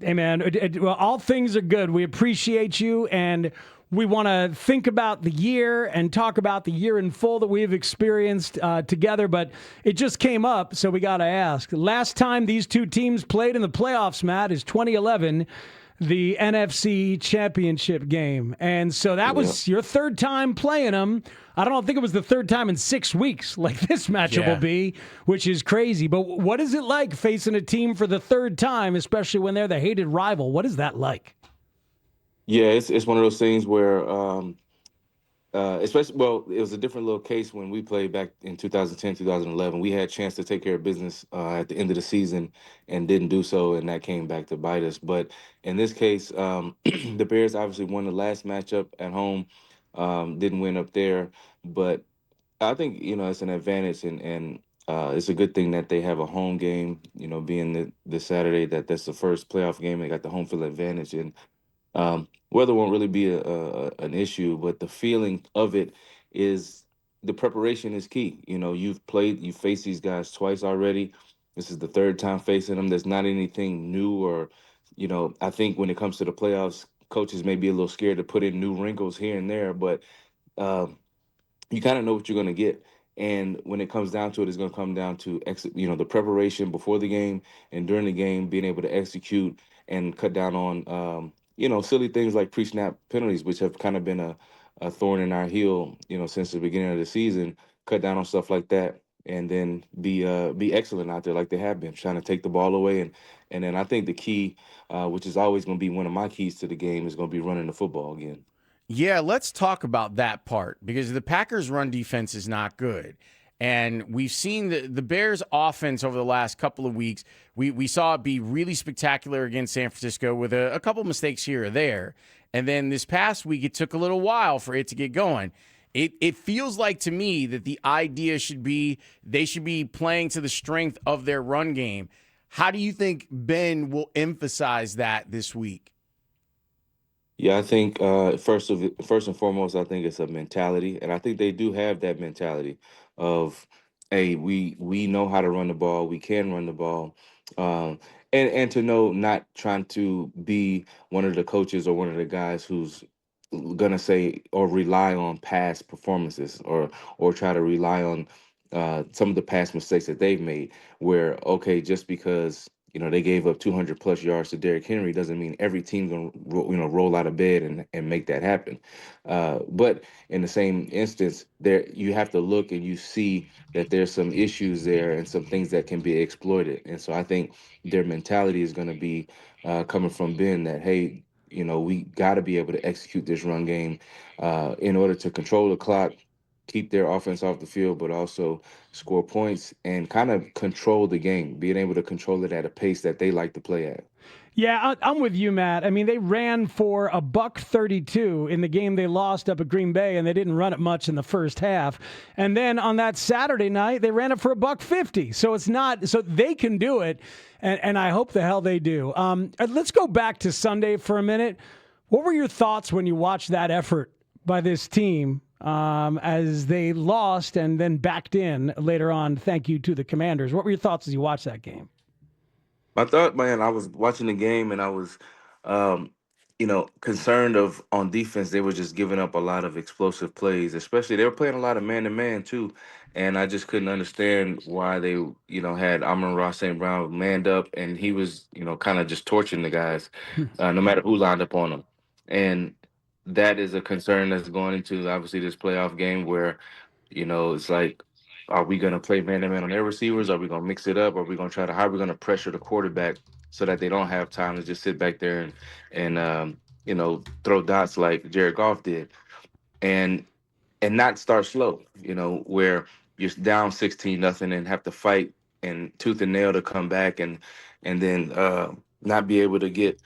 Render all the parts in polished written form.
Hey, man, well, all things are good. We appreciate you, and we want to think about the year and talk about the year in full that we've experienced together, but it just came up, so we got to ask. Last time these two teams played in the playoffs, Matt, is 2011, the NFC Championship game. And so that Yeah. was your third time playing them. I don't think it was the third time in 6 weeks like this matchup will Yeah. be, which is crazy. But what is it like facing a team for the third time, especially when they're the hated rival? What is that like? Yeah, it's one of those things where especially, well, it was a different little case when we played back in 2010, 2011. We had a chance to take care of business at the end of the season and didn't do so, and that came back to bite us. But in this case, the Bears obviously won the last matchup at home, didn't win up there. But I think, it's an advantage, and it's a good thing that they have a home game, being the Saturday, that's the first playoff game. They got the home field advantage. And weather won't really be an issue, but the feeling of it is the preparation is key. You faced these guys twice already. This is the third time facing them. There's not anything new, or, I think when it comes to the playoffs, coaches may be a little scared to put in new wrinkles here and there, but um, you kind of know what you're going to get. And when it comes down to it, it's going to come down to the preparation before the game and during the game, being able to execute and cut down on silly things like pre-snap penalties, which have kind of been a thorn in our heel, since the beginning of the season. Cut down on stuff like that, and then be excellent out there like they have been, trying to take the ball away. And then I think the key, which is always going to be one of my keys to the game, is going to be running the football again. Yeah, let's talk about that part because the Packers' run defense is not good. And we've seen the Bears' offense over the last couple of weeks. We saw it be really spectacular against San Francisco with a couple mistakes here or there. And then this past week, it took a little while for it to get going. It feels like to me that the idea should be they should be playing to the strength of their run game. How do you think Ben will emphasize that this week? Yeah, I think first and foremost, I think it's a mentality, and I think they do have that mentality of, hey, we know how to run the ball, we can run the ball, and to know not trying to be one of the coaches or one of the guys who's gonna say or rely on past performances, or try to rely on some of the past mistakes that they've made. Where, okay, just because they gave up 200 plus yards to Derrick Henry doesn't mean every team's gonna roll out of bed and make that happen. But in the same instance, there you have to look and you see that there's some issues there and some things that can be exploited. And so I think their mentality is going to be coming from Ben, that, hey, we got to be able to execute this run game in order to control the clock, keep their offense off the field, but also score points and kind of control the game, being able to control it at a pace that they like to play at. Yeah, I'm with you, Matt. I mean, they ran for a buck 32 in the game they lost up at Green Bay, and they didn't run it much in the first half. And then on that Saturday night, they ran it for a buck 50. So it's not so they can do it, and I hope the hell they do. Let's go back to Sunday for a minute. What were your thoughts when you watched that effort by this team as they lost and then backed in later on? Thank you to the Commanders. What were your thoughts as you watched that game? I thought, man, I was watching the game and I was, concerned of on defense. They were just giving up a lot of explosive plays, especially they were playing a lot of man to man too. And I just couldn't understand why they, had Amon-Ra St. Brown manned up and he was, kind of just torching the guys, no matter who lined up on them. And that is a concern that's going into obviously this playoff game where, it's like, are we going to play man to man on their receivers? Are we going to mix it up? Are we going to try to, how are we going to pressure the quarterback so that they don't have time to just sit back there and throw dots like Jared Goff did, and not start slow, where you're down 16-0 and have to fight and tooth and nail to come back, and then not be able to get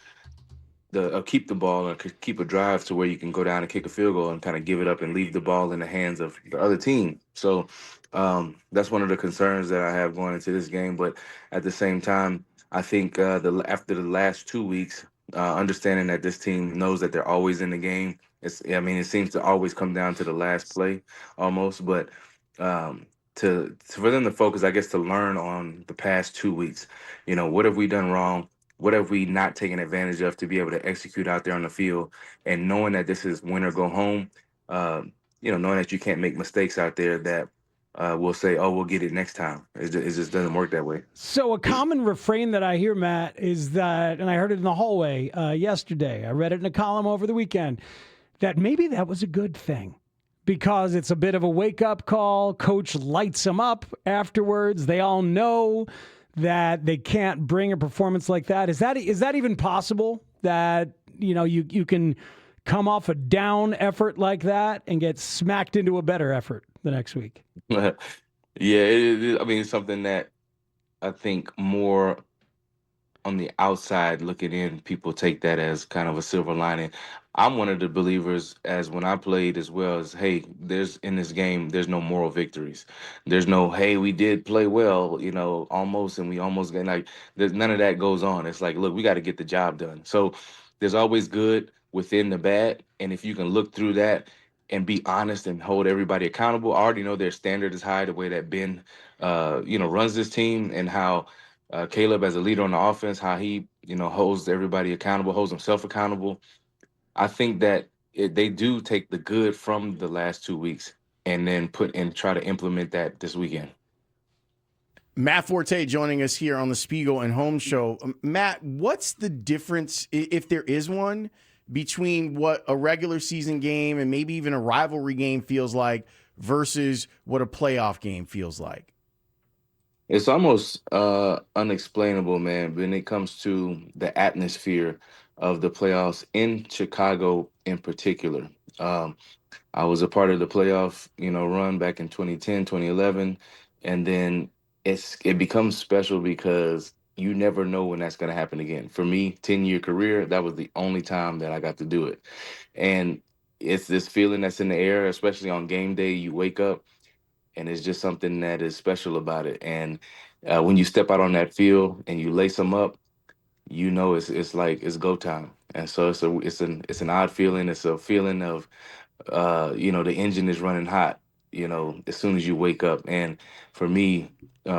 the keep the ball and keep a drive to where you can go down and kick a field goal and kind of give it up and leave the ball in the hands of the other team. So that's one of the concerns that I have going into this game. But at the same time, I think after the last 2 weeks, understanding that this team knows that they're always in the game. It seems to always come down to the last play almost. But for them to focus, I guess, to learn on the past 2 weeks, what have we done wrong? what have we not taken advantage of to be able to execute out there on the field, and knowing that this is win or go home, uh, knowing that you can't make mistakes out there that we'll say, oh, we'll get it next time. It just doesn't work that way. So a common refrain that I hear, Matt, is that, and I heard it in the hallway yesterday, I read it in a column over the weekend, that maybe that was a good thing because it's a bit of a wake-up call. Coach lights them up afterwards. They all know that they can't bring a performance like that. Is that even possible that, you can come off a down effort like that and get smacked into a better effort the next week? Yeah, I mean, it's something that I think more on the outside looking in, people take that as kind of a silver lining. I'm one of the believers, as when I played as well, as hey, there's in this game, there's no moral victories. There's no, hey, we did play well, almost, and we almost get like, there's none of that goes on. It's like, look, we got to get the job done. So there's always good within the bad. And if you can look through that and be honest and hold everybody accountable, I already know their standard is high, the way that Ben, runs this team, and how Caleb as a leader on the offense, how he, holds everybody accountable, holds himself accountable. I think that they do take the good from the last 2 weeks and then try to implement that this weekend. Matt Forte joining us here on the Spiegel and Holmes Show. Matt, what's the difference, if there is one, between what a regular season game and maybe even a rivalry game feels like versus what a playoff game feels like? It's almost unexplainable, man, when it comes to the atmosphere of the playoffs in Chicago in particular. I was a part of the playoff, run back in 2010, 2011, and then it becomes special because you never know when that's going to happen again. For me, 10-year career, that was the only time that I got to do it. And it's this feeling that's in the air, especially on game day. You wake up and it's just something that is special about it. And when you step out on that field and you lace them up, it's like it's go time. And so it's an odd feeling. It's a feeling of the engine is running hot, as soon as you wake up. And for me,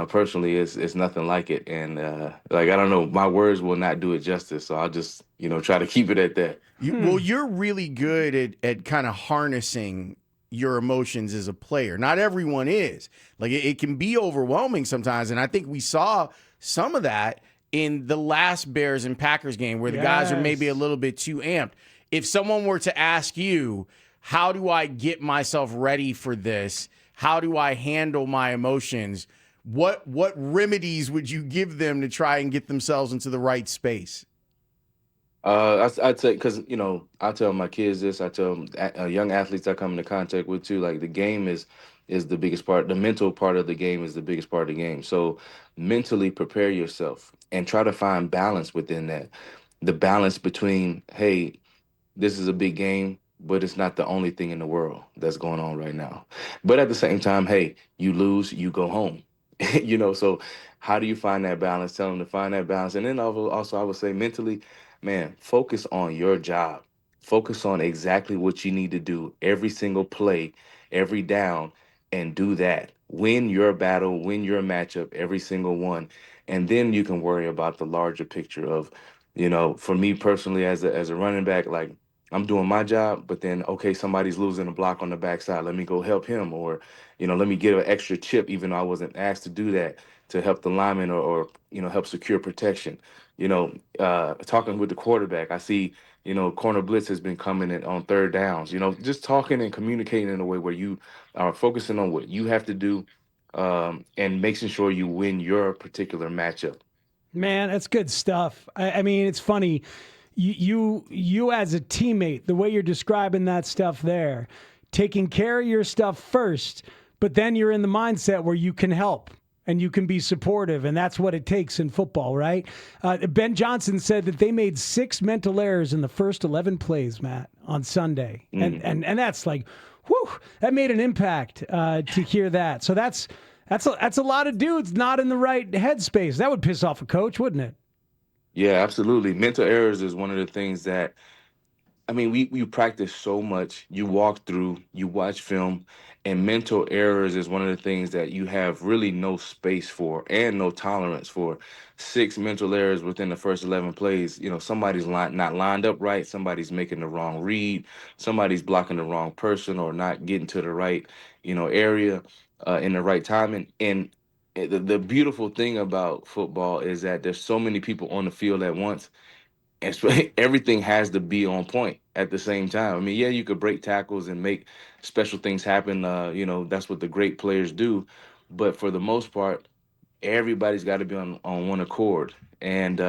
personally, it's nothing like it. And I don't know, my words will not do it justice. So I'll just, try to keep it at that. Well, you're really good at kind of harnessing your emotions as a player. Not everyone is. Like it can be overwhelming sometimes. And I think we saw some of that in the last Bears and Packers game where the guys are maybe a little bit too amped. If someone were to ask you, how do I get myself ready for this? How do I handle my emotions? What remedies would you give them to try and get themselves into the right space? I'd say, because I tell my kids this. I tell them, young athletes I come into contact with too. Like the game is the biggest part. The mental part of the game is the biggest part of the game. So mentally prepare yourself and try to find balance within that. The balance between, hey, this is a big game, but it's not the only thing in the world that's going on right now. But at the same time, hey, you lose, you go home. So how do you find that balance? Tell them to find that balance. And then also I would say mentally, man, focus on your job. Focus on exactly what you need to do every single play, every down, and do that. Win your battle, win your matchup, every single one. And then you can worry about the larger picture of, for me personally as a running back, like I'm doing my job, but then, okay, somebody's losing a block on the backside. Let me go help him, or, let me get an extra chip, even though I wasn't asked to do that, to help the lineman or help secure protection. Talking with the quarterback, I see, corner blitz has been coming in on third downs, just talking and communicating in a way where you are focusing on what you have to do, and making sure you win your particular matchup. Man, that's good stuff. I mean, it's funny. You as a teammate, the way you're describing that stuff there, taking care of your stuff first, but then you're in the mindset where you can help and you can be supportive, and that's what it takes in football, right? Ben Johnson said that they made 6 mental errors in the first 11 plays, Matt, on Sunday. And that's like, whew, that made an impact to hear that. So that's a lot of dudes not in the right headspace. That would piss off a coach, wouldn't it? Yeah, absolutely. Mental errors is one of the things that I mean, we practice so much. You walk through, you watch film, and mental errors is one of the things that you have really no space for and no tolerance for. 6 mental errors within the first 11 plays. Somebody's not lined up right. Somebody's making the wrong read. Somebody's blocking the wrong person or not getting to the right, area in the right timing. And the beautiful thing about football is that there's so many people on the field at once, and everything has to be on point at the same time. I mean, yeah, you could break tackles and make special things happen. That's what the great players do. But for the most part, everybody's got to be on one accord. And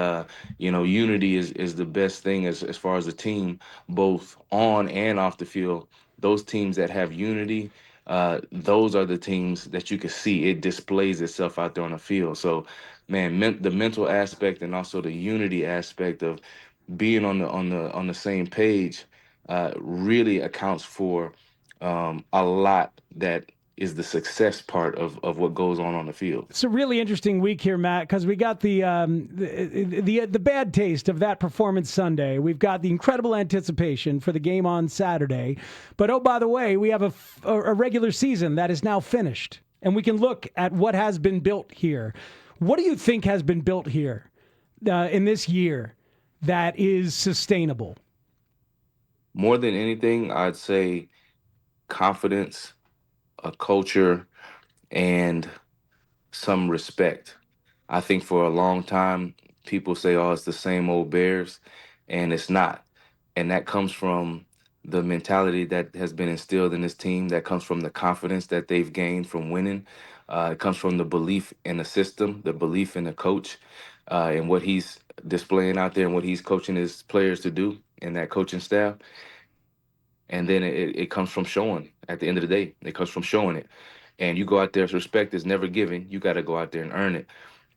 unity is the best thing as far as a team, both on and off the field. Those teams that have unity, those are the teams that you can see it displays itself out there on the field. So, man, the mental aspect and also the unity aspect of being on the same page really accounts for a lot that is the success part of what goes on the field. It's a really interesting week here, Matt, because we got the bad taste of that performance Sunday. We've got the incredible anticipation for the game on Saturday. But, oh, by the way, we have a regular season that is now finished, and we can look at what has been built here. What do you think has been built here in this year that is sustainable? More than anything, I'd say confidence, a culture, and some respect. I think for a long time, people say, oh, it's the same old Bears, and it's not. And that comes from the mentality that has been instilled in this team, that comes from the confidence that they've gained from winning. It comes from the belief in the system, the belief in the coach, and what he's displaying out there and what he's coaching his players to do and that coaching staff. And then it comes from showing at the end of the day. It comes from showing it. And you go out there, respect is never given. You got to go out there and earn it.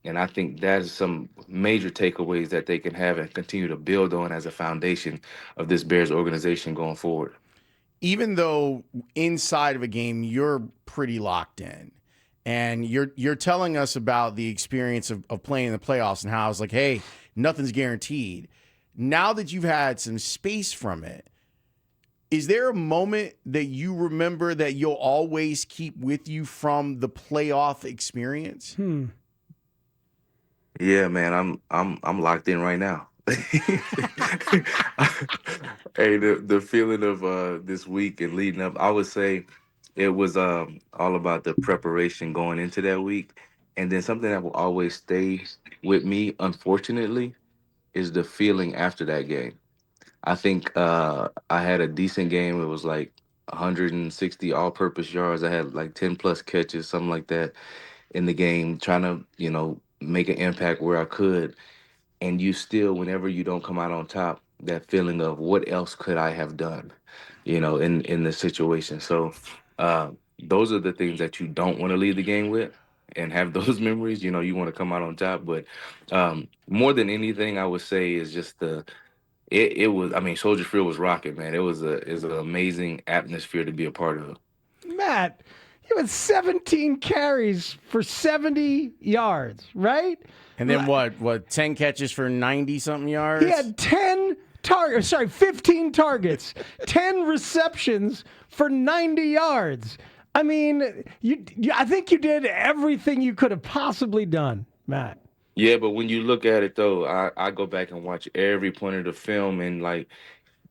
And I think that is some major takeaways that they can have and continue to build on as a foundation of this Bears organization going forward. Even though inside of a game you're pretty locked in, and you're telling us about the experience of playing in the playoffs and how it's like, hey, nothing's guaranteed. Now that you've had some space from it, is there a moment that you remember that you'll always keep with you from the playoff experience? Yeah, man, I'm locked in right now. Hey, the feeling of this week and leading up, I would say it was all about the preparation going into that week. And then something that will always stay with me, unfortunately, is the feeling after that game. I think I had a decent game. It was like 160 all-purpose yards. I had like 10 plus catches, something like that in the game, trying to, make an impact where I could. And you still, whenever you don't come out on top, that feeling of what else could I have done, in the situation. So uh, those are the things that you don't want to leave the game with and have those memories. You want to come out on top. But more than anything, I would say is just it was, I mean, Soldier Field was rocking, man. It was an amazing atmosphere to be a part of. Matt, he had 17 carries for 70 yards, right? And then what 10 catches for 90-something yards? He had 15 targets, 10 receptions for 90 yards. I mean, I think you did everything you could have possibly done, Matt. Yeah, but when you look at it though, I go back and watch every point of the film, and like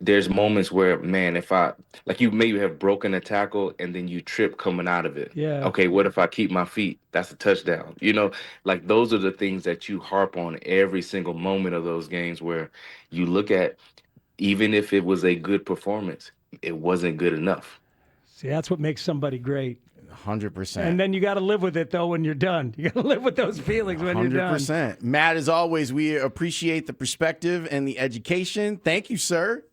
there's moments where, man, if I like you maybe have broken a tackle and then you trip coming out of it. Yeah. Okay, what if I keep my feet? That's a touchdown. Like those are the things that you harp on every single moment of those games where you look at, even if it was a good performance, it wasn't good enough. See, that's what makes somebody great. 100%. And then you got to live with it, though, when you're done. You got to live with those feelings when you're done. 100%. Matt, as always, we appreciate the perspective and the education. Thank you, sir.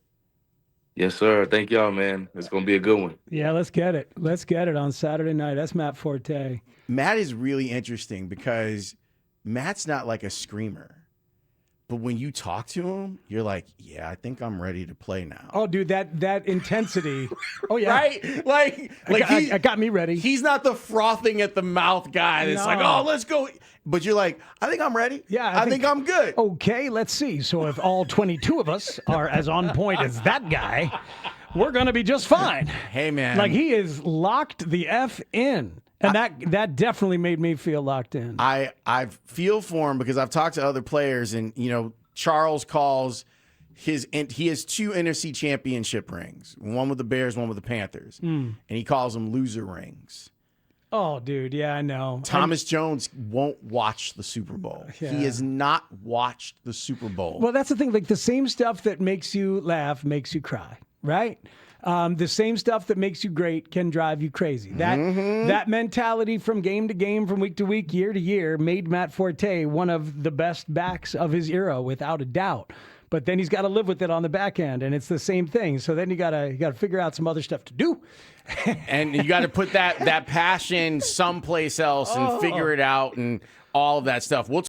Yes, sir. Thank y'all, man. It's going to be a good one. Yeah, let's get it. Let's get it on Saturday night. That's Matt Forte. Matt is really interesting because Matt's not like a screamer, But when you talk to him, you're like, yeah, I think I'm ready to play now. Oh, dude, that intensity. Oh, yeah. Right? Like it got me ready. He's not the frothing at the mouth guy that's like, oh, let's go. But you're like, I think I'm ready. Yeah, I think I'm good. Okay, let's see. So if all 22 of us are as on point as that guy, we're going to be just fine. Hey, man. Like, he is locked the F in. And that definitely made me feel locked in. I feel for him because I've talked to other players, and Charles calls he has 2 NFC championship rings, one with the Bears, one with the Panthers, and he calls them loser rings. Oh, dude, yeah, I know. Thomas Jones won't watch the Super Bowl. Yeah. He has not watched the Super Bowl. Well, that's the thing. Like, the same stuff that makes you laugh makes you cry, right? The same stuff that makes you great can drive you crazy. That mentality from game to game, from week to week, year to year, made Matt Forte one of the best backs of his era, without a doubt. But then he's got to live with it on the back end, and it's the same thing. So then you gotta figure out some other stuff to do. And you got to put that passion someplace else and figure it out and all of that stuff. We'll